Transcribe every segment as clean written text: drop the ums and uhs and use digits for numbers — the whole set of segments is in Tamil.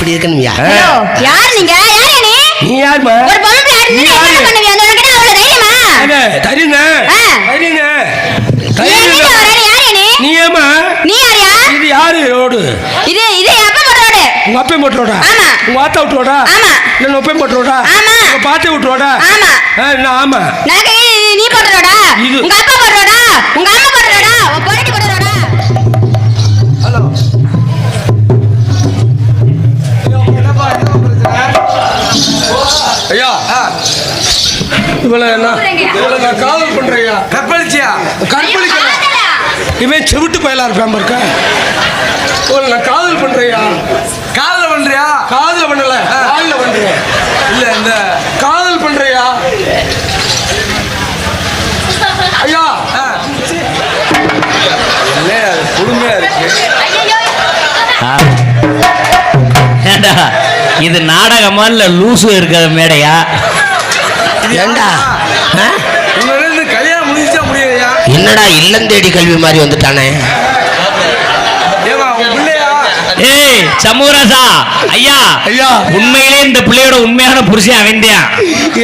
இப்படி இருக்கணும்யா. யார் நீங்க? யார் நீ யாருமா? ஒரு பொம்பளை ஆடுன்னு என்ன பண்ணுவீங்க? அந்த உனக்கு என்ன அவ்வளவு தைரியமா? தரிங்க தரிங்க தரிங்க. யார் நீ? நீ ஏமா? நீ யாரியா? இது யாரு ரோடு? இது அப்பா போட்ட ரோடு. உங்க அப்பா போட்ட ரோடா? ஆமா. உங்க ஆத்தா விட்டு ரோடா? ஆமா. இல்ல ஒப்பே போட்ட ரோடா? ஆமா. உங்க பாட்டி விட்டு ரோடா? ஆமா. ஆமா. நீ போட்ட ரோடா? உங்க அப்பா போட்ட ரோடா? உங்க அம்மா போட்ட ரோடா? உங்க பொண்டாட்டி போட்ட ரோடா? ஹலோ. ஐயா இவளை நான் காதல் பண்றையா? கற்பழிச்சியா? கற்பழிக்க இவன் செவிட்டு பயலா இருப்பான் இருக்க. இவளை நான் காதல் பண்றையா? காதல் பண்றியா? காதல் பண்ணல, காதல் பண்றேன். இல்ல இந்த காதல் பண்றையா? ஐயா பொறுமையா இருக்கு. இது நாடகமா இல்ல லூசு இருக்கிற மேடையா? ஏண்டா கல்யாணம் முடிஞ்சா முடியலையா? என்னடா இல்லம் தேடி கல்வி மாதிரி வந்துட்டானே. ஏய் சமூகராசா ஐயா ஐயா, உண்மையிலே இந்த பிள்ளையோட உண்மையான புருஷன் அவன்தியா?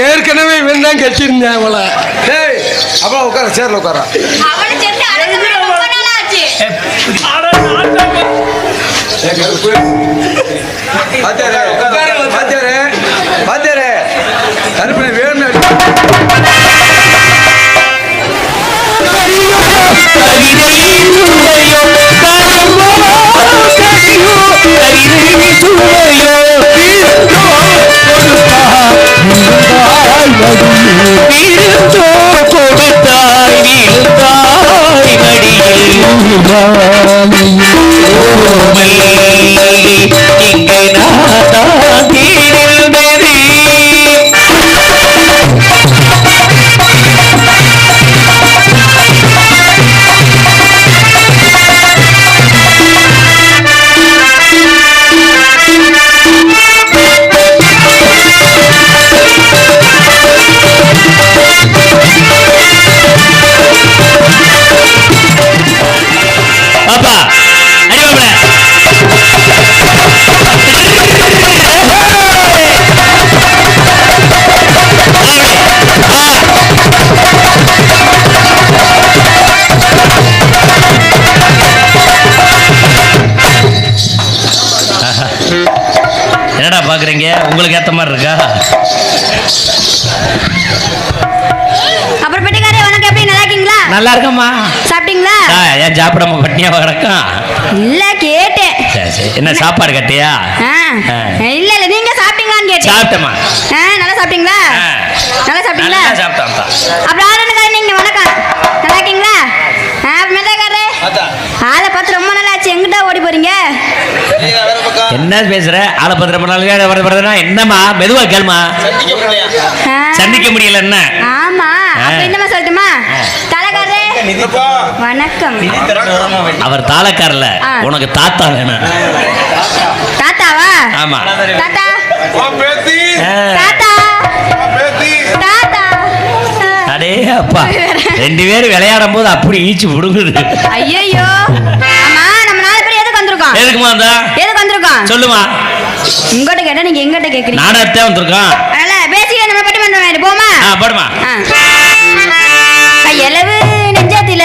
ஏற்கனவே இவன் தான் கட்டியிருந்தேன் அவளை. டேய் அப்புறம் உட்கார, சேர்ல உட்கார. அவளை செத்து அடங்க ரொம்ப நாள் ஆச்சு. என்னடா பாக்குறீங்க? உங்களுக்கு ஏத்த மாதிரி இருக்கா? அப்புறம் பெட்டிக்காரே வணக்கம், எப்படி நல்லா இருக்கீங்களா? நல்லா இருக்கம்மா. சாப்பிட்டீங்களா? ஏன் சாப்பிடாம பட்னியா கிடக்கும்? இல்ல கேட்டேன். என்ன சாப்பாடு கட்டியா? இல்ல நீங்க சாப்பிட்டீங்களான்னு கேட்டேன். சாப்பிட்டேம்மா. நல்லா சாப்பிட்டீங்களா? நல்லா சாப்பிட்டீங்களா? சாப்பிட்டேன். அப்புறம் ஆரணுக்காரே நீங்க வணக்கம், நல்லா இருக்கீங்களா? மெதக்காரே ஆளை பார்த்து ரொம்ப நாள் ஆச்சு, எங்கிட்ட ஓடி போறீங்க? என்ன பேசுற? ஆளை பார்த்து ரொம்ப நாள் என்னம்மா? மெதுவா கேளுமா. சந்திக்க முடியல என்ன? ஆமா. அப்ப என்னமா சொல்லட்டுமா? தலைக்காரே வணக்கம். அவர் தாளக்காரல, உனக்கு தாத்தா வேணும். தாத்தாவா? ஆமா. தாத்தா தாத்தா தாத்தா. அடே அப்பா, ரெண்டு பேரும் விளையாடும் போது அப்படி ஈச்சு புடுங்குது. ஐயோ ஆமா, நம்ம 4 பேர் எதுக்கு வந்திருக்கோம்? எதுக்குமா வந்தா? எதுக்கு வந்திருக்கோம் சொல்லுமா. உங்ககிட்ட கேட்டா நீங்க எங்கிட்ட கேக்குறீங்க? நாடகத்தை வந்திருக்கோம். அதனால பேசிக்க நம்ம பட்டி மன்றம் போமா? படுமா. கையளவு நெஞ்சத்தில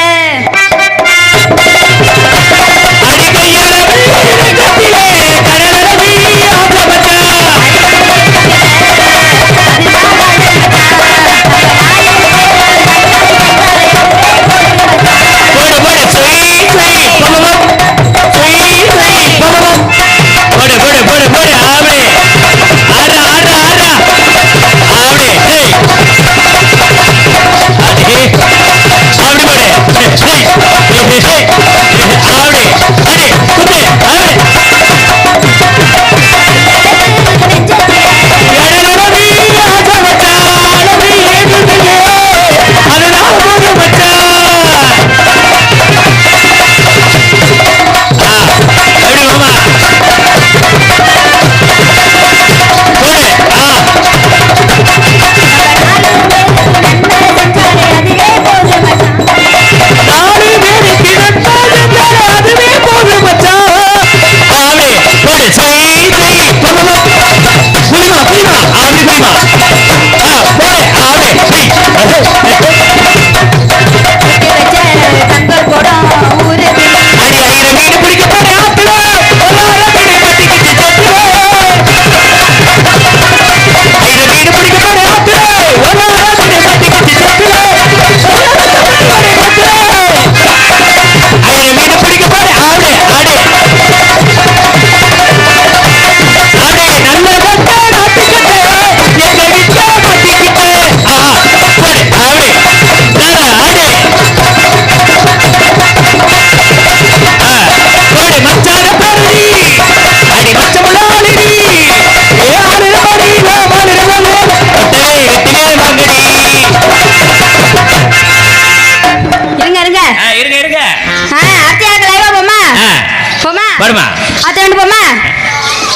சாத்திரம் போமா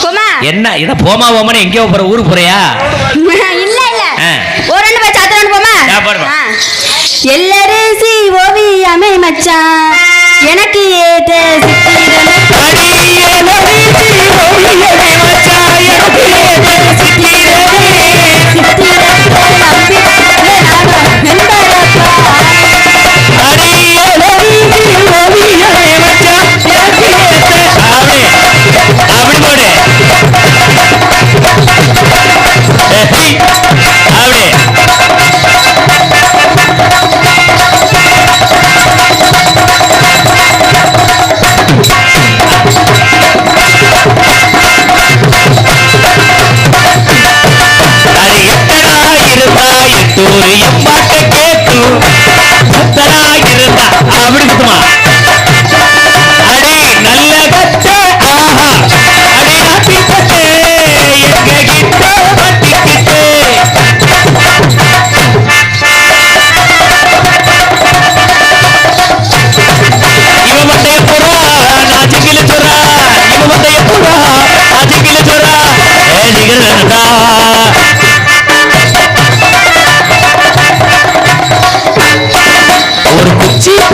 போமா. என்ன இத போமா போமான்னு எங்கேயோ போற ஊருக்கு போறியா? இல்ல இல்ல ஒரு ரெண்டு போய் சாத்திரம் போமா. எல்லரிசி ஓவியமே மச்சான் எனக்கு ஏத்த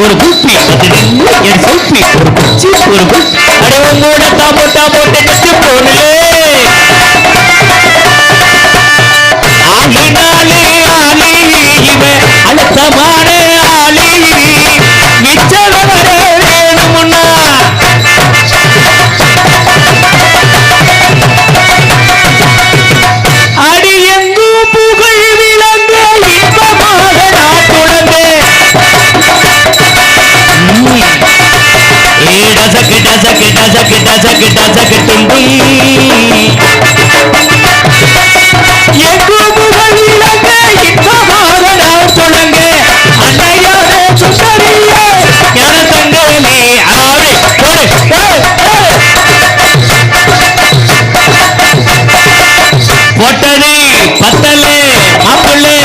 ஒரு குப்பி என் செல்பி ஒரு குச்சி ஒரு குப்பி அடவங்கோட தாமோட்டா போட்ட கட்டு போனே ஆகினாலே ஆளி இவன் அழுத்தமான ஆளி மிச்சவரே வேணுமுன்னா அடி எங்கு புகழ் விளங்க இன்பமாக நான் தொடர்ந்தே டசக்கு டசக்கு டசக்கு டசக்கு டசக்கு தும்பி எங்கு புகழ் விளங்க இன்பமாக நான் தொடங்க அன்னையாரே சுந்தரியே ஞான தங்கமே ஆவே பொட்டனே பத்தலே மாப்பிள்ளே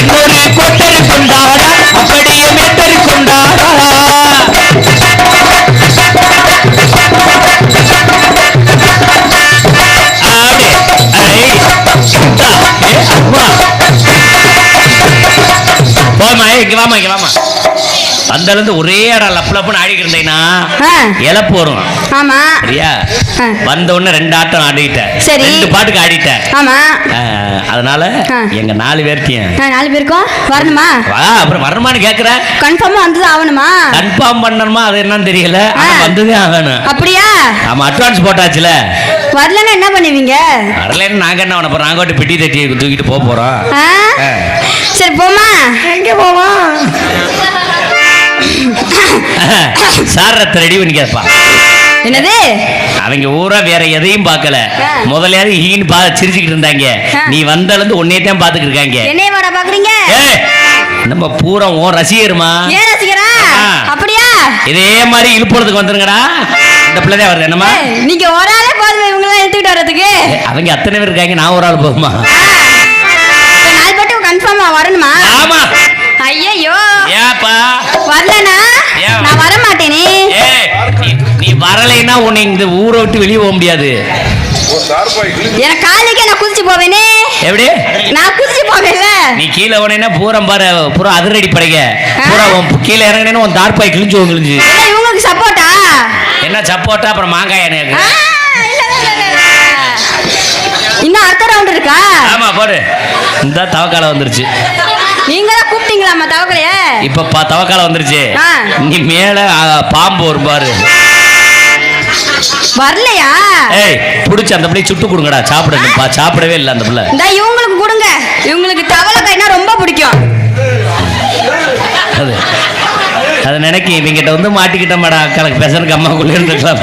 இன்னொரு கொட்டரு கொண்டாடா அப்படியே மெட்டரு கொண்டாடா போமா இங்க வாமா இங்க வாமா அந்த அளவுக்கு ஒரே இடம் லப்பு லப்புன்னு ஆடிக்கிட்டு இருந்தேன்னா இழப்பு வரும். ஆமா சரியா? வந்த உடனே 2 ஆட்டம் ஆடிட்டேன். சரி 2 பாட்டுக்கு ஆடிட்டேன். ஆமா அதனால எங்க 4 பேர்த்தையும் 4 பேருக்கும் வரணுமா? அப்புறம் வரணுமான்னு கேக்குற? கன்ஃபார்மா வந்து ஆகணுமா? கன்ஃபார்ம் பண்ணணுமா அது என்னன்னு தெரியல. ஆனா வந்ததே ஆகணும். அப்படியா? ஆமா அட்வான்ஸ் போட்டாச்சுல. வரலன்னா என்ன பண்ணுவீங்க? வரலன்னு நாங்க என்ன பண்ண போறோம்? நாங்க ஓட்டு பெட்டி தட்டி தூக்கிட்டு போறோம். சரி போமா. எங்க போமா? சாரத்தை ரெடி பண்ணிக்கப்பா. என்னது? அவங்க ஊரா வேற எதையும் பார்க்கல. முதல்ல ஈன்னு சிரிச்சுக்கிட்டு இருந்தாங்க. நீ வந்தாலும் உன்னையத்தான் பாத்துக்கிட்டு இருக்காங்க. என்னைய வர பாக்குறீங்க? நம்ம பூரா உன் ரசிகருமா. ஏன் ரசிகரா? அப்படியா? இதே மாதிரி இழுப்புறதுக்கு வந்துருங்கடா. இந்த பிள்ளைதான் வருது என்னமா? நீங்க ஒரு ஆளே போதும் இவங்க எல்லாம் எடுத்துக்கிட்டு வர்றதுக்கு. அவங்க அத்தனை பேர் இருக்காங்க, நான் ஒரு ஆள் போகுமா? 4 பேரும் கன்ஃபார்மா வரணுமா? ஆமா. ஐயோ ஏப்பா வரலனா நான் வர மாட்டேனே. நீ வரலைன்னா உன்னை இந்த ஊரை விட்டு வெளியே போக முடியாது. எனக்கு காலைக்கு நான் குதிச்சு போவேனே. எப்படி? நான் குதிச்சு போவேன்ல. நீ கீழே போனேன்னா பூரம் பாரு, பூரா அதிரடி படைக. பூரா கீழே இறங்கினேன்னா உன் தார்பாய் கிழிஞ்சு கிழிஞ்சு. இவங்களுக்கு சப்போர்ட்டா? என்ன சப்போர்ட்டா? அப்புறம் மாங்காய் எனக்கு இன்னும் அடுத்த ரவுண்ட் இருக்கா? ஆமா போடு. இந்த தவக்கால வந்துருச்சு. நீங்க தான் கூப்பிட்டீங்களாமா தவக்கலைய? இப்ப தவக்கால வந்துருச்சு. நீ மேல பாம்பு வரும் பாரு. வரலையா? ஏய் புடிச்சு அந்த பிள்ளை சுட்டு கொடுங்கடா. சாப்பிடுங்கப்பா. சாப்பிடவே இல்லை அந்த பிள்ளை. இந்த இவங்களுக்கு கொடுங்க. இவங்களுக்கு தவளைக்காய்னா ரொம்ப பிடிக்கும். அது நினைக்கி இவங்கிட்ட வந்து மாட்டிக்கிட்டமாடா. அக்காளுக்கு பெசனுக்கு அம்மாக்குள்ளே இருந்துக்கலாம்.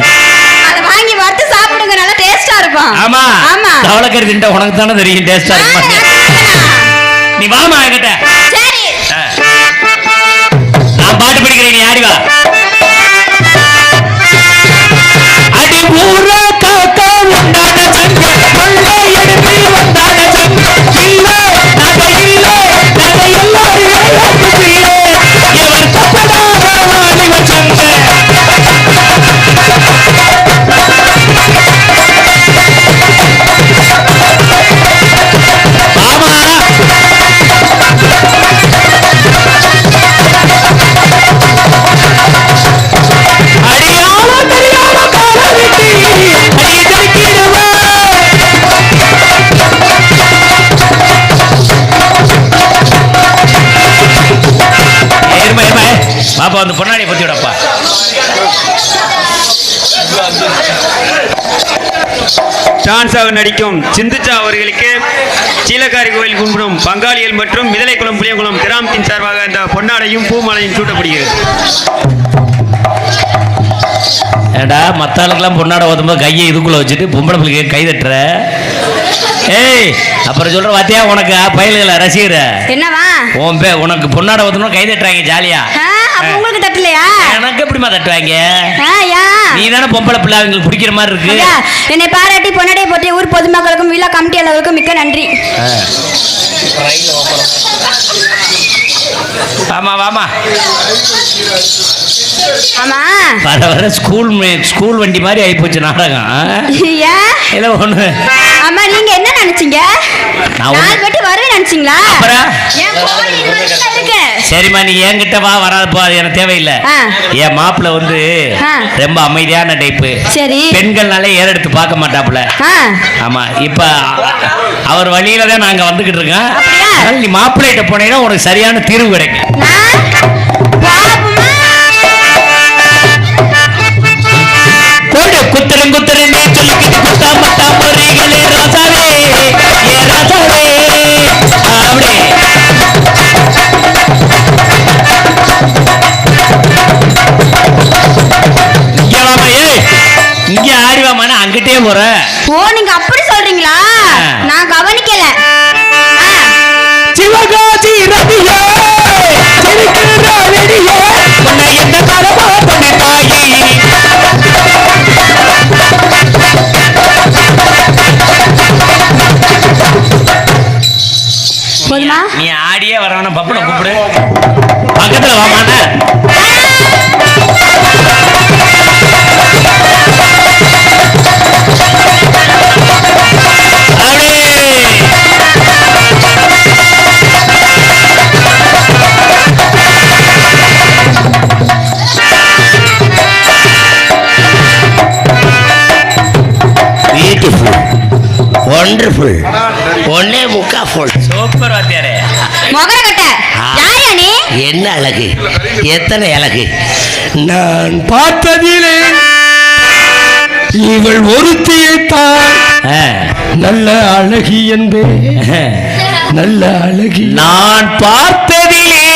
அதை வாங்கி வறுத்து சாப்பிடுங்க, நல்லா டேஸ்டா இருக்கும். ஆமா ஆமா. தவளைக்கறி தின்ட்டா உனக்கு தானே தெரியும் டேஸ்டா இருக்கும். நீ வாமா என்கிட்ட. சரி நான் பாட்டு படிக்கிறேன், நீ ஆடி வா. அடி ஊரா காக்கா உண்டான சங்க கொள்ளை எடுத்து வந்தான சங்க இல்ல நகை இல்ல நகை எல்லாரும் இவர் தப்படாத வாலிப சங்க டான்ஸாக நடிக்கும் சிந்துச்சா அவர்களுக்கு சீலக்காரி கோயில் கும்பிடும் பங்காளிகள் மற்றும் மிதலைக்குளம் புளியங்குளம் கிராமத்தின் சார்பாக இந்த பொன்னாடையும் பூமாலையும் சூட்டப்படுகிறது. ஏடா மற்ற ஆளுக்கெல்லாம் பொன்னாடை ஓதும்போது கையை இதுக்குள்ள வச்சுட்டு பொம்பளை பிள்ளைக்கு கை தட்டுற. ஏய் அப்புறம் சொல்ற வாத்தியா உனக்கு பயல்களை ரசிக்கிற என்னவா உனக்கு பொன்னாடை ஓதணும் கை தட்டுறாங்க ஜாலியா. உங்களுக்கு தட்டலையா? எனக்கு எப்படிமா தட்டுவாங்க? நீ தானே பொம்பளை பிள்ளை அவங்களுக்கு பிடிக்கிற மாதிரி இருக்கு. என்னை பாராட்டி பொன்னாடை போட்டு ஊர் பொதுமக்களுக்கும் விழா கமிட்டியாளர்களுக்கும் மிக்க நன்றி. ஆமா வாமா ஆமா வர வர ஸ்கூல் வண்டி மாதிரி ஆயிப்போச்சு நாடகம். இல்ல ஒண்ணு ஆமா நீங்க என்ன நினைச்சீங்க? நான் வெட்டி வருவேன் நினைச்சீங்களா? சரிம்மா நீ என்கிட்ட வா வராதப்போ அது எனக்கு தேவையில்லை. என் மாப்பிள்ள வந்து ரொம்ப அமைதியான டைப்பு. சரி பெண்கள்னாலே ஏறெடுத்து பார்க்க மாட்டாப்புல. ஆமா இப்ப அவர் வழியில தான் நாங்க வந்துகிட்டு இருக்கோம். நீ மாப்பிள்ளைகிட்ட போனீங்கன்னா உனக்கு சரியான தீர்வு கிடைக்கும். குத்தரன் குத்தரன் சொல்லிக்கிட்டு குத்தா மத்தா முறைகளே ராசாவே ஏ ராசாவே அப்படி இங்க ஆடிவாமான அங்கிட்டே போற. ஓ நீங்க அப்படி சொல்றீங்களா? நான் கவனிக்கல. சிவகாசி ரவியே சிரிக்கிற வெடியே உன்னை எந்த காலமா பொண்ணு தாயி நீ ஆடியே வரவன பப்பனை கூப்பிடு பக்கத்துல வாமான. வண்டர்ஃபுல் ஒன்னே முக்கா ஃபுல் சூப்பர் வாத்தியாரே. மொகரகட்ட யாரா நீ? என்ன அழகு எத்தனை அழகு. நான் பார்த்ததிலே இவள் ஒருத்தியைத்தான் நல்ல அழகி என்பே. நல்ல அழகி நான் பார்த்ததிலே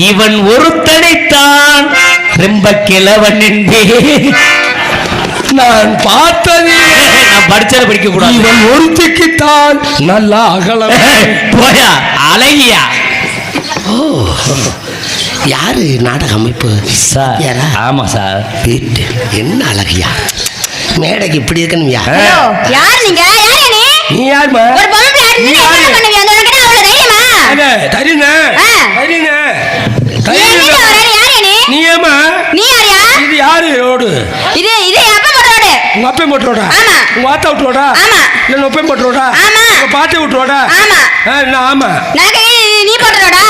இவன் ஒருத்தனைத்தான் ரொம்ப கிழவன் என்பே. நான் பார்த்ததிலே நான் படிச்சதை படிக்க கூடாது. இவன் ஒருத்திக்குத்தான் நல்ல அகலம். போயா அழகியா. ஓ யாரு நாடக அமைப்பு சார்? ஆமா சார். வீட்டு என்ன அழகியா மேடைக்கு இப்படி இருக்கணும். யார் நீங்க? யாரா நீ? நீ யாருமா? ஒரு பொம்பளை ஆடுனீ என்ன பண்ணுவீங்க? அந்த உனக்கு அவ்வளவு தைரியமா? தரினே தரினே நீ ஏமா? நீ யாரியா? இது யாரு ரோடு? இது அப்பா போட்ட ரோடு. உங்க அப்பா போட்ட ரோடா? ஆமா. உங்க ஆத்தா விட்டு ரோடா? ஆமா. இல்ல உங்க அப்பா போட்ட ரோடா? ஆமா. உங்க பாட்டி விட்டு ரோடா? ஆமா. என்ன ஆமா? நான் நீ போட்ட ரோடா?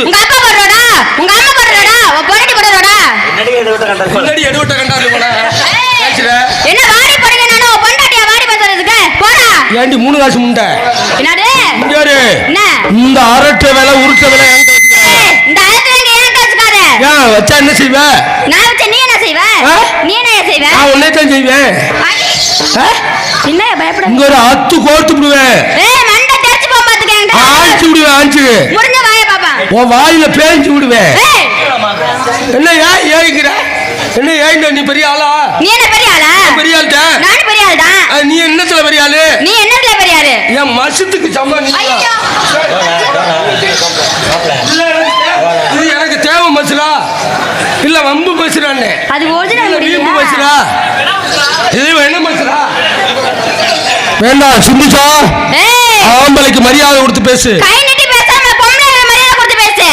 உங்க அப்பா போட்ட ரோடா? உங்க அம்மா போட்ட ரோடா? உங்க பொண்ணு போட்ட ரோடா? முன்னாடி எடுவட்ட கண்டாரு போடா. என்ன வாடி போறீங்க? நானும் பொண்டாட்டியா வாடி பேசுறதுக்கு போடா. ஏண்டி 3 காசு முண்டை? என்னது? இங்கரு. என்ன? இந்த அரட்டை வேலை உருட்ட வேலை என்கிட்ட வச்சுக்காத. இந்த அரட்டை வேலை என்கிட்ட வச்சுக்காத. ஏன் வச்சா என்ன செய்வ? நான் வச்சா நீ என்ன செய்வ? நீ என்ன செய்வ? நான் உன்னை தான் செய்வேன். என்ன பயப்பட? இங்க ஒரு 10 கோர்த்து விடுவேன். மண்டை தெரிச்சு போக பாத்துக்கேன். ஆஞ்சி விடுவேன் ஆஞ்சி. முடிஞ்ச வாயை பாப்பா. உன் வாயில பேஞ்சு விடுவேன். என்ன ஏங்கிற? என்ன ஏங்க நீ பெரிய ஆளா? நீ என்ன பெரிய ஆளா? பெரிய ஆள் தான். நான் பெரிய ஆள் தான். நீ என்னத்துல பெரிய ஆளு? நீ என்னத்துல பெரிய ஆளு? என் மசத்துக்கு சமம் நீ. இது எனக்கு தேவை மசுலா இல்ல வம்பு பேசுறானே. அது ஒரிஜினல் வீம்பு பேசுறா. இது என்ன மசுலா? வேண்டாம் சிந்திச்சா. ஆம்பளைக்கு மரியாதை கொடுத்து பேசு. கை நீட்டி பேசாம பொம்பளைக்கு மரியாதை கொடுத்து பேசு.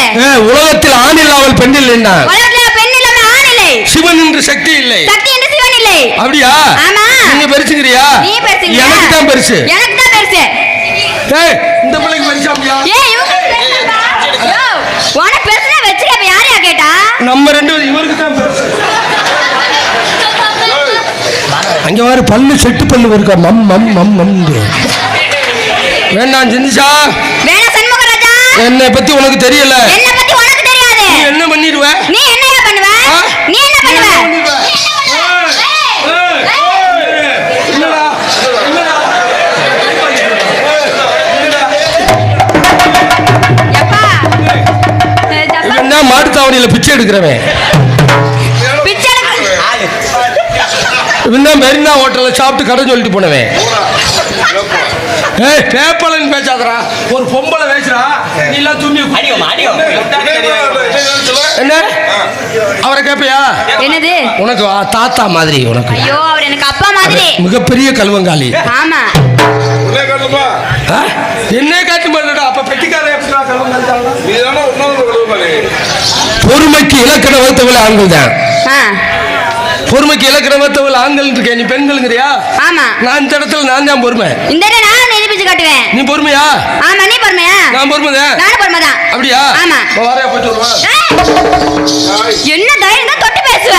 உலகத்தில் ஆண் இல்லாமல் பெண் இல்லை. உலகத்தில் பெண் இல்லாமல் ஆண் இல்லை. சிவன் என்று சக்தி இல்லை. சக்தி என்று சிவன் இல்லை. அப்படியா? ஆமா. நீங்க பெருசுங்கறியா? நீ பெருசுங்க. எனக்கு தான் பெருசு. எனக்கு தான் பெருசு. இந்த பிள்ளைக்கு பெருசாமியா? இவங்க பெருசுடா. யோ உனக்கு பெருசுனா வெச்சுக்க. இப்ப யாரையா கேட்டா? நம்ம ரெண்டு இவருக்கு தான் பெருசு. அங்க வர பல்லு செட்டு பல்லு இருக்கா? மம் மம் மம் மம். வேண்டாம் சிந்திச்சா. வேணா சண்முகராஜா. என்னை பத்தி உனக்கு தெரியல. என்ன பத்தி உனக்கு தெரியாது. நீ என்ன பண்ணிடுவ? நீ என்னையா பண்ணுவ? நீ என்ன பண்ணுவ? என்னடா? என்னடா? தாவணியில பிச்சை எடுக்கிறவன். பிச்சை இன்னும் மெரினா ஹோட்டல்ல சாப்பிட்டு கடை சொல்லிட்டு போனவன். ஏய் பேப்பலன்னு பேசாதடா, ஒரு பொம்பளை பேசுறா, நீ எல்லாம் துணி என்ன அவரை கேட்பியா? என்னது உனக்கு தாத்தா மாதிரி உனக்கு. ஐயோ அவர் எனக்கு அப்பா மாதிரி. மிகப்பெரிய கல்வங்காலி. ஆமா என்ன காட்டு பண்ணடா. அப்ப பெட்டிக்காரன் எப்படிடா கல்வங்காலி? பொறுமைக்கு இலக்கண வகுத்தவள ஆண்கள் தான். பொறுமைக்கு இலக்கண வகுத்தவள ஆண்கள் இருக்கேன், நீ பெண்கள்ங்கிறியா? ஆமா நான் இந்த இடத்துல நான் தான் பொறுமை. இந்த இடத்துல நான் நிரூபிச்சு காட்டுவேன். நீ பொறுமையா? ஆமா நீ பொறுமையா? நான் பொறுமைதான். நானும் பொறுமைதான். அப்படியா? ஆமா. வாரையா போய் சொல்லுவா. என்ன தைரியம் தான் தொட்டு பேசுவ?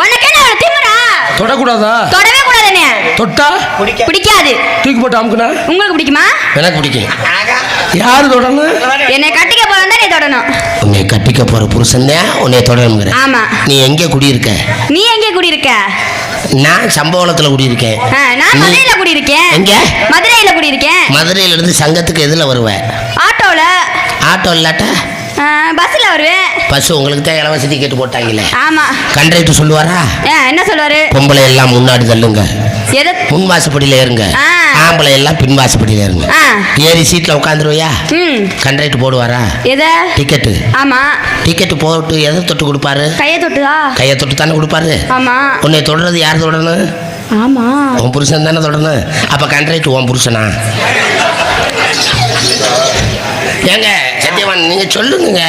உனக்கு என்ன திமிரா? தொடக்கூடாதா? தொடவே கூடாது. என்ன தொட்டா பிடிக்காது. தூக்கி போட்டு அமுக்குனா உங்களுக்கு பிடிக்குமா? எனக்கு பிடிக்கும். யாரு தொடணும்? என்னை கட்டிக்க போறதா நீ தொடணும். உன்னை கட்டிக்க போற புருஷன் தான் உன்னை தொடரணுங்கிற. ஆமா. நீ எங்க குடியிருக்க? நீ எங்கே குடியிருக்க? நான் சம்பவத்துல குடியிருக்கேன். நான் மதுரையில குடியிருக்கேன். எங்க? மதுரையில குடியிருக்கேன். மதுரையில இருந்து சங்கத்துக்கு எதுல வருவேன்? ஆட்டோல. ஆட்டோ இல்லாட்டா பஸ்ல வருவேன். பஸ் உங்களுக்கு தான் இலவச டிக்கெட் போட்டாங்களே. ஆமா. கண்டக்டர் சொல்லுவாரா? என்ன சொல்லுவாரு? பொம்பளை எல்லாம் முன்னாடி தள்ளுங்க, எது முன் வாசப்படியில ஏறுங்க, ஆம்பளை எல்லாம் பின் வாசப்படியில ஏறுங்க. ஏறி சீட்ல உட்காந்துருவையா? கண்டக்டர் போடுவாரா? எதை? டிக்கெட்டு. ஆமா. டிக்கெட் போட்டு எதை தொட்டு கொடுப்பாரு? கையை தொட்டுதா? கையை தொட்டு தானே கொடுப்பாரு. ஆமா. உன்னை தொடர்றது யார் தொடரணும்? ஆமா உன் புருஷன் தானே தொடரணும். அப்ப கண்டக்டர் உன் புருஷனா? ஏங்க சத்தியவான் நீங்க சொல்லுங்க.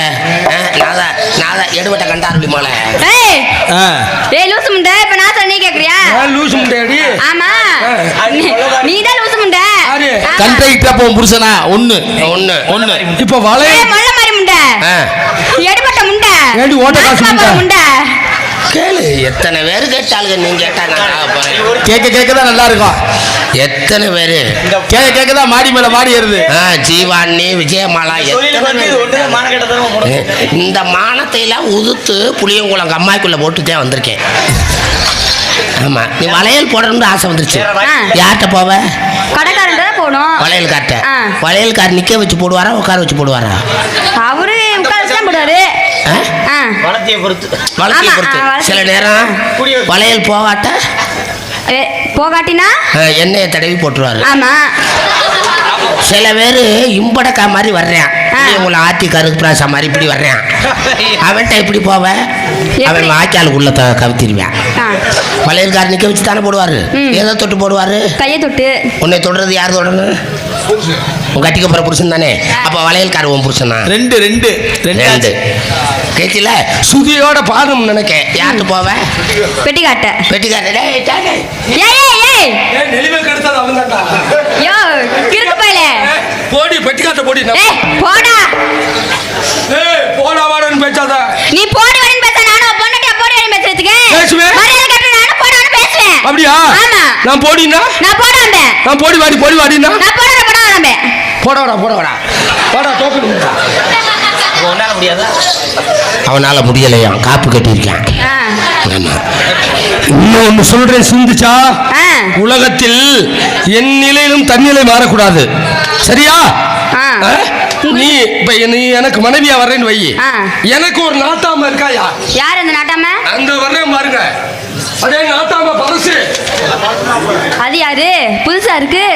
நான் எடுபட்ட கண்டாருளி மாலை. ஏய் லூசு முண்டை, இப்ப நான் சொன்ன நீ கேக்குறியா? லூசு முண்டையடி. ஆமா நீ தான் லூசு முண்டை. கண்டக்டர் அப்ப உன் புருஷனா? ஒண்ணு. இப்ப வளைய மொள்ள மாதிரி முண்டை, எடுபட்ட முண்டை, ஏடி ஓட்ட காசு முண்டை. கேளு, எத்தனை பேரு கேட்டாளுங்க. நீங்க கேட்டா நான் போறேன். கேட்கதான் நல்லா இருக்கும். எத்தனை பேரு கேட்கதான் மாடி மேல மாடி ஏறுது. ஜீவாண்ணி, விஜயமாலா, இந்த மானத்தை எல்லாம் உதுத்து புளியங்குளம் அம்மாய்க்குள்ள போட்டுட்டே வந்திருக்கேன். ஆமா, நீ வளையல் போடணும்னு ஆசை வந்துருச்சு. யார்கிட்ட போவ? கடைக்காரன் தான் போகணும். வளையல் காட்ட. வளையல் கார் நிக்க வச்சு போடுவாரா உட்கார வச்சு போடுவாரா? அவரு உட்கார வச்சு தான் போடுவாரு. வளர்த்தியை பொறுத்து. சில நேரம் வளையல் போகாட்டினா எண்ணெயை தடவி போட்டுருவாரு. ஆமா. சில பேரு இம்படக்கா மாதிரி வர்றேன், உங்களை ஆத்தி கருப்புராசா மாதிரி இப்படி வர்றேன். அவன்கிட்ட எப்படி போவ? அவன் வாய்க்காலுக்குள்ள கவித்திருவேன். வளையல்காரர் நிக்க வச்சு தானே போடுவாரு. எதை தொட்டு போடுவாரு? கையை தொட்டு. உன்னை தொடர்றது யார் தொடரணும்? உன் கட்டிக்க போற புருஷன் தானே. அப்ப வளையல்காரர் உன் புருஷனா? ரெண்டு கேட்கல. சுதியோட பாதம் நினைக்க யார்கிட்ட போவ? பெட்டிக்காட்ட. போடி பெட்டிக்காட்ட போடி. போடா போடா வாடன்னு பேசாத. நீ போடி வரேன்னு பேச, நானும் பொண்ணட்டியா போடி வரேன்னு பேசுறதுக்கு பேசுவேன். மரியாதை கட்ட நானும் போடான்னு பேசுவேன். அப்படியா? ஆமா. நான் போடினா நான் போடாம்பே. நான் போடி வாடினா நான் போடாம்பே. போடா டோக்கன். அவனால முடியாதா? அவனால முடியலையா? காப்பு கட்டியிருக்கான். இன்னொன்னு சொல்றேன், சிந்திச்சா? உலகத்தில் என் நிலையிலும் தன்னிலை மாறக்கூடாது. சரியா? நீ இப்ப நீ எனக்கு மனைவியா வர்றேன்னு வை. எனக்கு ஒரு நாட்டாம இருக்காயா? யார் அந்த நாட்டாம? அந்த வர்றேன் பாருங்க, அதே நாட்டாம பரசு. அது யாரு? புதுசா இருக்கு.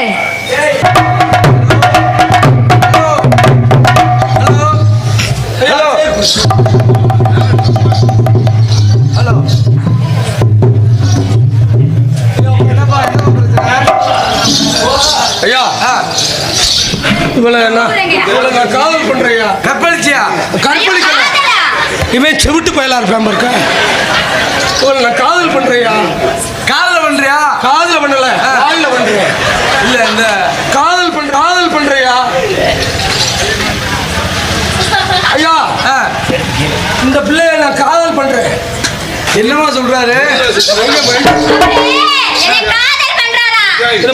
ஹலோ ஐயா, இவளை நான் காதல் பண்றையா? கற்பழிச்சியா? கற்பழிக்கல. இவன் செவிட்டு பயலா இருப்பான் இருக்க. இவளை நான் காதல் பண்றையா? காதல் பண்றியா? காதல் பண்ணல, காதல பண்றியா? இல்ல இந்த காதல் பண்றியா? ஐயா, இந்த பிள்ளைய நான் காதல் பண்றேன். என்னமா சொல்றாரு?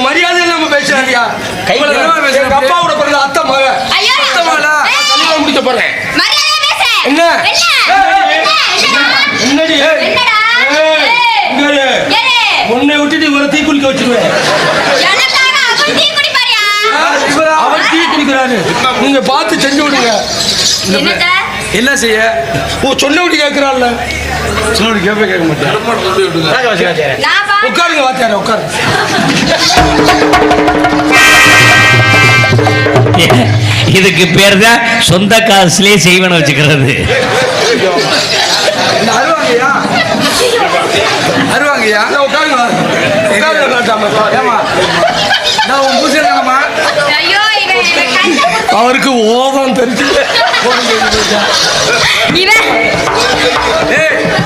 மரியாதை இல்லாம பேசுறாரியா? எங்க அப்பாவோட பிறந்த அத்தை மக. அத்தை மகளா? கல்யாணம் முடிக்க போறேன். என்ன என்னடி? உன்னை விட்டுட்டு இவரை தீ குளிக்க வச்சிருவேன். அவர் டீ குடிக்கிறாரு, நீங்க பார்த்து செஞ்சு விடுங்க. என்ன செய்ய? ஓ சொன்னபடி கேட்கிறாள்ல. சொன்னபடி கேட்க மாட்டேன். உட்காருங்க வாத்தியார உட்காரு. இதுக்கு பேர் தான் சொந்த காசுலயே செய்வன வச்சுக்கிறது. அருவாங்கய்யா அருவாங்கய்யா உட்காருங்க ஏமா நான் உன் பூசலாமா? அவருக்கு ஓதம் தெரிஞ்சு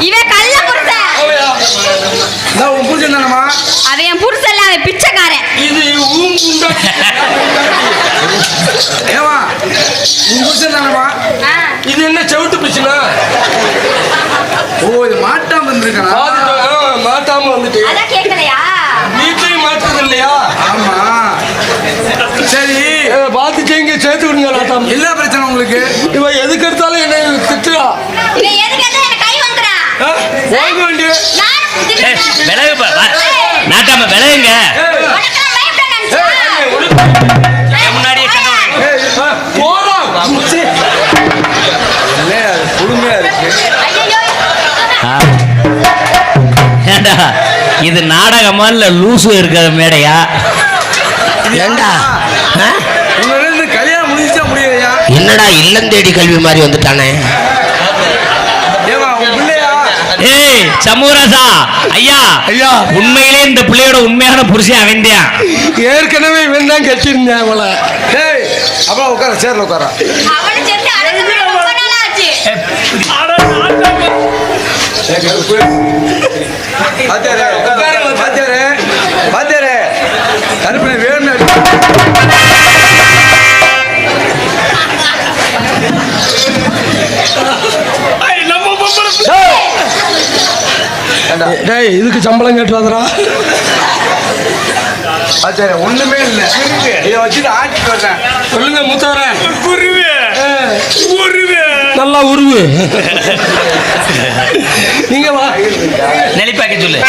இவன் கள்ள புருஷன். நான் உன் பூஜன் தானமா? அவன் என் புருஷன் இல்ல, அவன் பிச்சைக்காரன். இது ஏமா உன் பூஜன் தானமா? இது என்ன செவிட்டு பிச்சுனா? ஓ இது மாட்டாம வந்துருக்கா? மாட்டாம வந்துட்டு அதான் கேட்கலையா? வீட்டையும் மாற்றது இல்லையா? ஆமா சரி பார்த்து செய்யுங்க, சேர்த்து விடுங்க. நாட்டாம என்ன பிரச்சனை உங்களுக்கு? இவன் எதுக்கு எடுத்தாலும் என்ன திட்டுறா. இவன் எதுக்கு எடுத்தா என்ன கை வாங்குறான்? வாங்க வேண்டிய விலகு நாட்டாம விலகுங்க. முன்னாடியே கொடுமையா இருக்கு. ஏண்டா இது நாடகமா இல்ல லூசு இருக்கிற மேடையா? ஏண்டா உங்க கல்யாணம் முடிஞ்சா முடியலையா? என்னடா இல்லம் தேடி கல்வி மாதிரி வந்துட்டானே. ஏமா உன் பிள்ளையா? ஏய் சமூராசா ஐயா ஐயா உண்மையிலே இந்த பிள்ளையோட உண்மையான புருஷன் அவன்தான். ஏற்கனவே இவன் தான் கட்டியிருந்தேன் அவளை. டேய் அப்பா உட்கார, சேர்ல உட்கார. அவனை செத்து அடங்குறது ரொம்ப நாள் ஆச்சு. பாத்தியாரே கருப்பனை வேணும். டேய் இதுக்கு சம்பளம் கேட்டுறாதரா. ஆச்சாரிய ஒண்ணுமே இல்லை, இதை வச்சுட்டு ஆட்டிட்டு வரேன். சொல்லுங்க மூத்தவரேன். நல்லா உருவு. நீங்க வா நெளிப்பாக்க சொல்லு.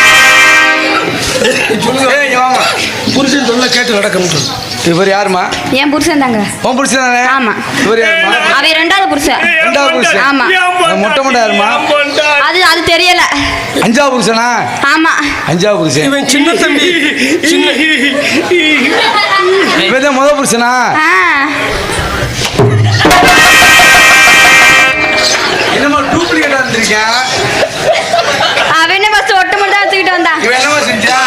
புருஷன் சொல்ல கேட்டு நடக்கணும். இவர் யாருமா? என் புருஷன் தாங்க. உன் புருஷன் தானே? ஆமா. இவர் யாருமா? அவன் ரெண்டாவது புருஷன். ரெண்டாவது புருஷன்? ஆமா. மொட்டை மொட்டை யாருமா? அது தெரியல. அஞ்சாவது புருஷனா? ஆமா. அஞ்சாவது புருஷன். இவன் சின்ன தம்பி. இவன் தான் முதல் புருஷனா? என்னமா டூப்ளிகேட்டா இருந்திருக்கேன்? அவன் என்ன பஸ் ஒட்டு மட்டும் வச்சுக்கிட்டு வந்தான். இவன் என்னமா செஞ்சா?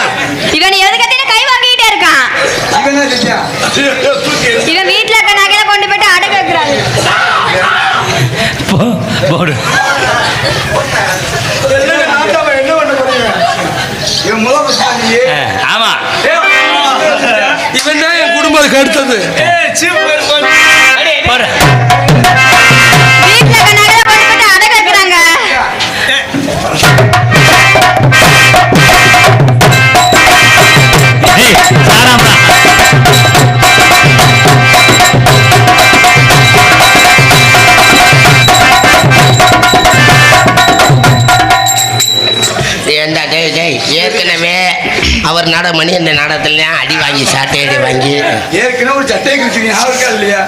இவன் எதுக்கத்தின கை வாங்கிட்டே இருக்கான். இவன் என்ன செஞ்சா? இவன் வீட்டுல இருக்க நகையில கொண்டு போயிட்டு அடகு வைக்கிறாரு. போடு. என்ன பண்ண போறீங்க? இவன் முதல் புருஷன். ஆமா இவன் தான் என் குடும்பத்துக்கு அடுத்தது. போடு. வீட்டுல இருக்க நகையில கொண்டு போயிட்டு அடகு வைக்கிறாங்க. சாராமா ஏண்டா டேய் டேய், ஏற்கனவே அவர் மணி அந்த நாடகத்துல அடி வாங்கி சாட்டை அடி வாங்கி ஏற்கனவே ஒரு சட்டையை கிழிச்சிங்க யாருக்கா இல்லையா?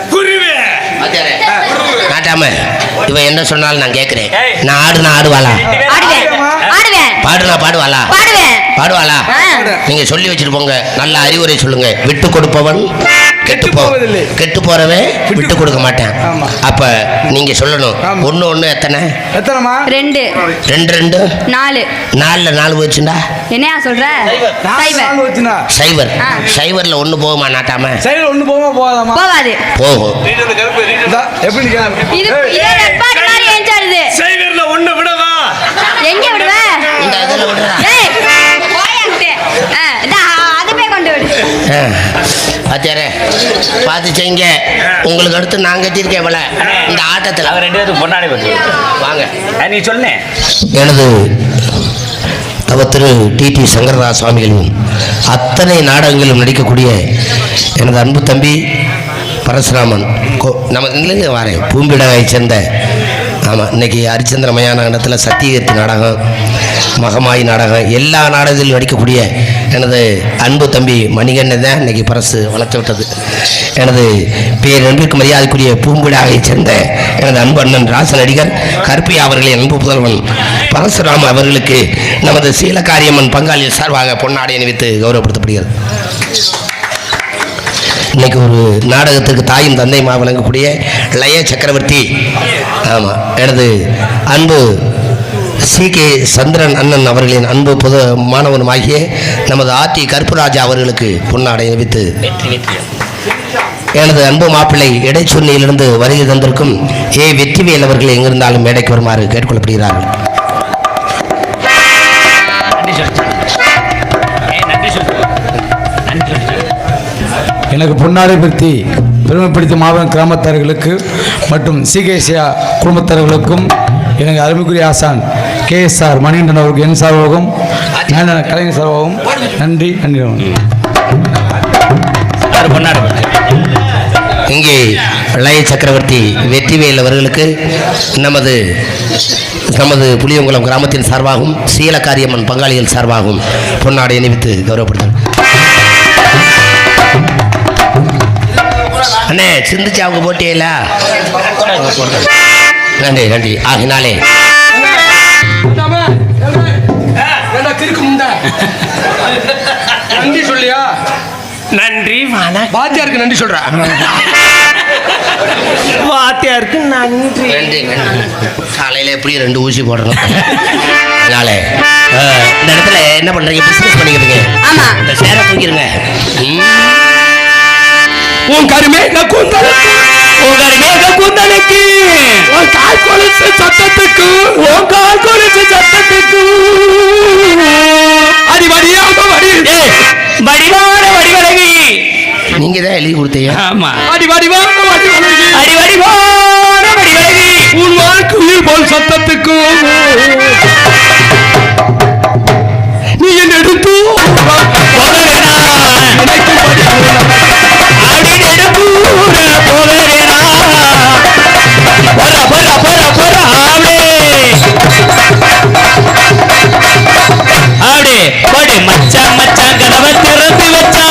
நாட்டாம இவன் என்ன சொன்னாலும் நான் கேட்கிறேன். நான் ஆடுவாளா? பாடுவாளா? பாடுவாளா? நீங்க சொல்லி வச்சுட்டு போங்க. நல்ல அறிவுரை சொல்லுங்க. விட்டு கொடுப்பவன் கெட்டு போறவன் விட்டு கொடுக்க மாட்டேன். அப்ப நீங்க சொல்லணும். ஒண்ணு எத்தனை? எத்தனைமா? 2 2 4 4ல 4 போச்சுண்டா. என்னையா சொல்ற? சைவர். சைவர்ல 1 போகுமா நாட்டாம? சைவர் 1 போகுமா? போகாதாமா? போகாது. போகும். எப்படி இது ரெப்பாட் மாதிரி ஏஞ்சாடுது. சைவர்ல 1 விடவா? எங்க விடுவ? இந்த அதுல விடுறா. ஏய் போயாக்டே. அதுவே கொண்டு விடு. ஆச்சாரே பார்த்து செய்யுங்க. உங்களுக்கு அடுத்து நான் கட்டியிருக்கேன் இவளை இந்த ஆட்டத்தில். அவர் 2 பேருக்கு பொன்னாடை பற்றி வாங்க. நீ சொன்னேன். எனது திரு டிடி சங்கரதாஸ் சுவாமிகளும் அத்தனை நாடகங்களும் நடிக்கக்கூடிய எனது அன்பு தம்பி பரசுராமன் நம்ம இங்கிருந்து வரேன். பூம்பிடாவை சேர்ந்த. ஆமாம், இன்னைக்கு ஹரிச்சந்திர மயான இடத்துல சத்தியகீர்த்தி நாடகம், மகமாயி நாடகம், எல்லா நாடகத்திலும் நடிக்கக்கூடிய எனது அன்பு தம்பி மணிகண்டன் தான் இன்னைக்கு பரிசு வளர்த்து விட்டது. எனது பேரன்பிற்கு மரியாதைக்குரிய பூங்குடாவை சேர்ந்த எனது அன்பு அண்ணன் ராசநடிகர் கருப்பையா அவர்களின் அன்பு புதல்வன் பரசுராம் அவர்களுக்கு நமது சீலகாரியம்மன் பங்காளி சார்பாக பொன்னாடை அணிவித்து கௌரவப்படுத்தப்படுகிறது. இன்னைக்கு ஒரு நாடகத்துக்கு தாயும் தந்தையுமா வழங்கக்கூடிய லய சக்கரவர்த்தி, ஆமாம், எனது அன்பு சி.கே. சந்திரன் அண்ணன் அவர்களின் அன்பு பொது மாணவனுமாகிய நமது ஆர்டி கருப்புராஜா அவர்களுக்கு பொன்னாடை அணிவித்து எனது அன்பு மாப்பிள்ளை இடைச்சொன்னியிலிருந்து வருகை தந்திருக்கும் வெற்றிவேல் அவர்கள் எங்கிருந்தாலும் மேடைக்கு வருமாறு கேட்டுக்கொள்ளப்படுகிறார்கள். எனக்கு பொன்னாடை பற்றி பெருமைப்படுத்திய மாபெரும் கிராமத்தார்களுக்கு மற்றும் சிகேசியா குடும்பத்தார்களுக்கும் எனக்கு அருமைக்குரிய ஆசான் KSR மணிகண்டன் அவருக்கு என் சார்பாகவும் கலைஞர் சார்பாகவும் நன்றி. இங்கே லய சக்கரவர்த்தி வெற்றிவேல் அவர்களுக்கு நமது புளியங்குளம் கிராமத்தின் சார்பாகவும் சீலகாரியம்மன் பங்காளிகள் சார்பாகவும் பொன்னாடை அணிவித்து கௌரவப்படுத்தார். அண்ணே சிந்திச்சு அவங்க போட்டியில நன்றி நன்றி. ஆகினாலே நன்றி சொல்லியா? நன்றி வாத்தியாருக்கு நன்றி சொல்ற. வாத்தியாருக்கு நன்றி நன்றி நன்றி. காலையில எப்படி 2 ஊசி போடணும். அதனால இந்த இடத்துல என்ன பண்றீங்க? பிசினஸ் பண்ணிக்கிறீங்க. ஆமா, இந்த சேரை தூக்கிடுங்க. உன் கருமேக கூந்தலுக்கு, உன் கருமேக கூந்தலுக்கு, உன் கால் கொலுசு சத்தத்துக்கு, உன் கால் கொலுசு சத்தத்துக்கு, அடிவடியாக வடிவான வடிவழகி. நீங்க தான் எழுதி கொடுத்தீங்க. ஆமா, அடிவடிவான வடிவழகி, அடிவடிவான வடிவழகி. உன் வாழ்க்கையில் போல் சத்தத்துக்கு நீ என்ன எடுத்து மச்சான் மச்சான் கதவை திறந்து வச்சா,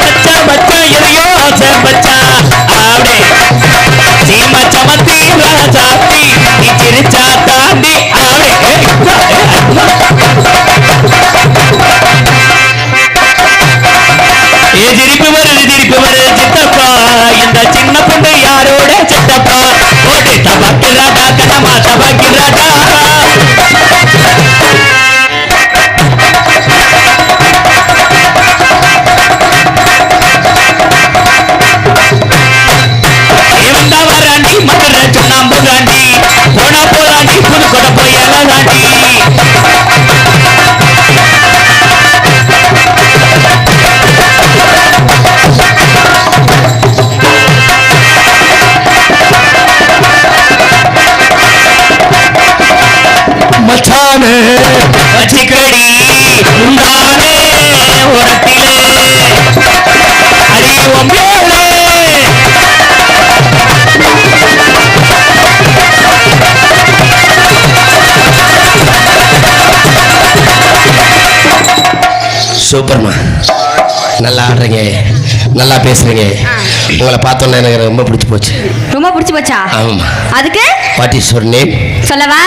மச்சான் மச்சான் எதையோ வச்சா, அப்படி சீமா சமத்தி ராஜாத்தி நீ சிரிச்சா தாண்டி திருப்பி வருது சித்தப்பா, இந்த சின்ன பொண்ணு யாரோட சித்தப்பா, ஓடி தபாக்கிறாடா கனமா தபாக்கிறாடா. மதுரை சுண்ணாம்பு தாண்டி போனா போதாண்டி புது கொட போய் எல்லாம் தாண்டி. மச்சானே வச்சிக்கடி உண்டானே உரத்திலே அடி ஒம்பேலே சூப்பர்மா, நல்லா ஆடுறீங்க, நல்லா பேசுறீங்க. உங்களை பார்த்தோன்னே எனக்கு ரொம்ப பிடிச்சி போச்சு. ரொம்ப பிடிச்சி போச்சா? ஆமாம். அதுக்கு வாட் இஸ் யுவர் நேம்? சொல்லவா?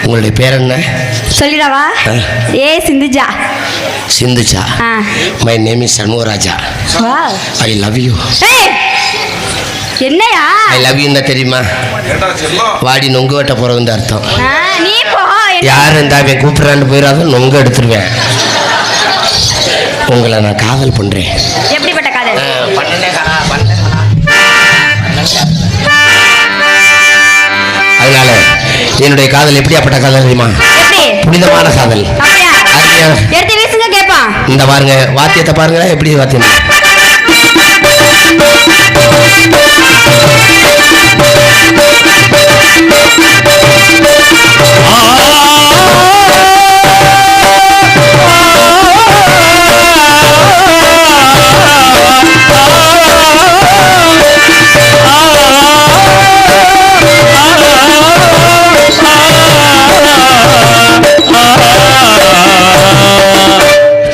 உங்களுடைய பேர் என்ன? சொல்லிடவா? Sindhuja. Sindhuja. My name is Shanmugaraja. I love you. என்னையா ஐ லவ் யூ தான் தெரியுமா? வாடி நொங்கு வெட்ட போறதுன்னு அர்த்தம். நீ போ. யார் இருந்தா அவன் கூப்பிடுறான்னு போயிடாத நொங்கு எடுத்துருவேன். உங்களை நான் காதல் பண்றேன். எப்படிப்பட்ட காதல்? அதனால என்னுடைய காதல் எப்படியாப்பட்ட காதல் தெரியுமா? புனிதமான காதல். எடுத்து வீசுங்க கேட்பான். இந்த பாருங்க வாத்தியத்தை பாருங்க, எப்படி வாத்தியம்.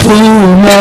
பூமா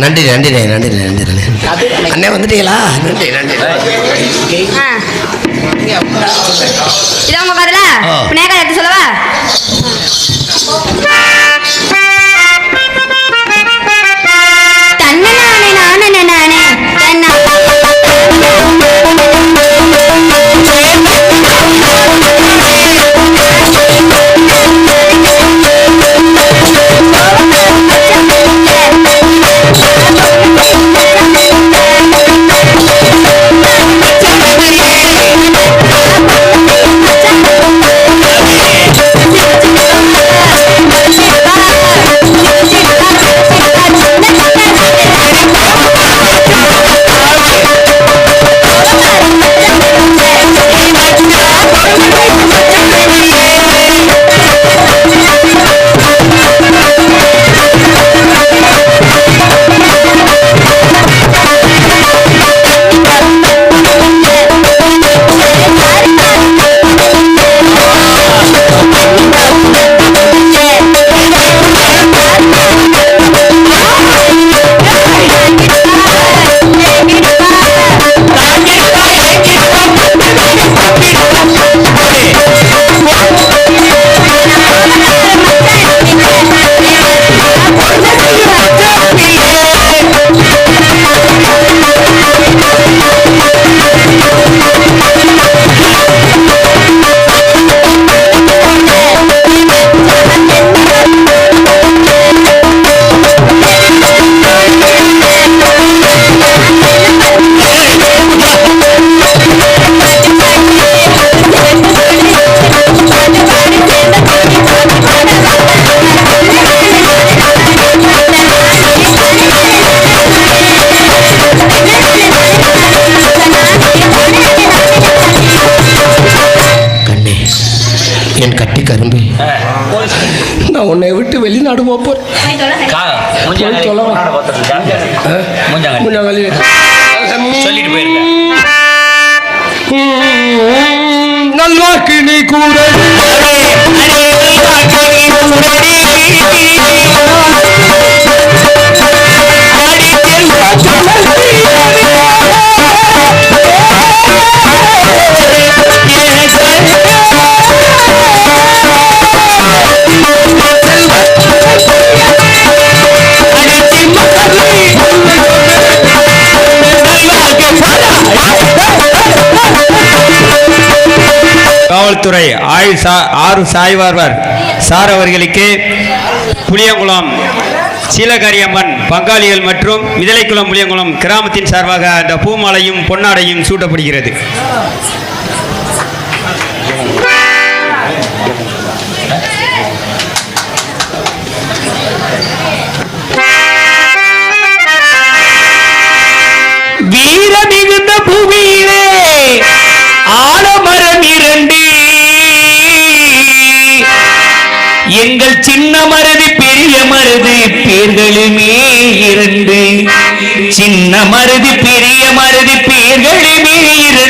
நன்றி நன்றி நன்றி நன்றி அண்ணே வந்துட்டீங்களா? நன்றி நன்றி. இதான் உங்க கதைல நேக்கா எடுத்து சொல்லவா? தன்ன நானே நானே நானே தன்னா நான் உன்னை விட்டு வெளிநாடு போறேன். சொல்லிட்டு போயிருக்க நல்வாக்கு நீ கூட காவல்துறை ஆறு சாய்வார்வர் சார் அவர்களுக்கு புளியங்குளம் சீலகாரியம்மன் பங்காளிகள் மற்றும் மிதலைக்குளம் புளியங்குளம் கிராமத்தின் சார்பாக அந்த பூமாலையும் பொன்னாடையும் சூட்டப்படுகிறது. வீர மிகுந்த பூமியிலே ஆலமரம் இரண்டு, எங்கள் சின்ன மருது பெரிய மருது பேர்களுமே இரண்டு, சின்ன மருது பெரிய மருது பேர்களுமே இரண்டு.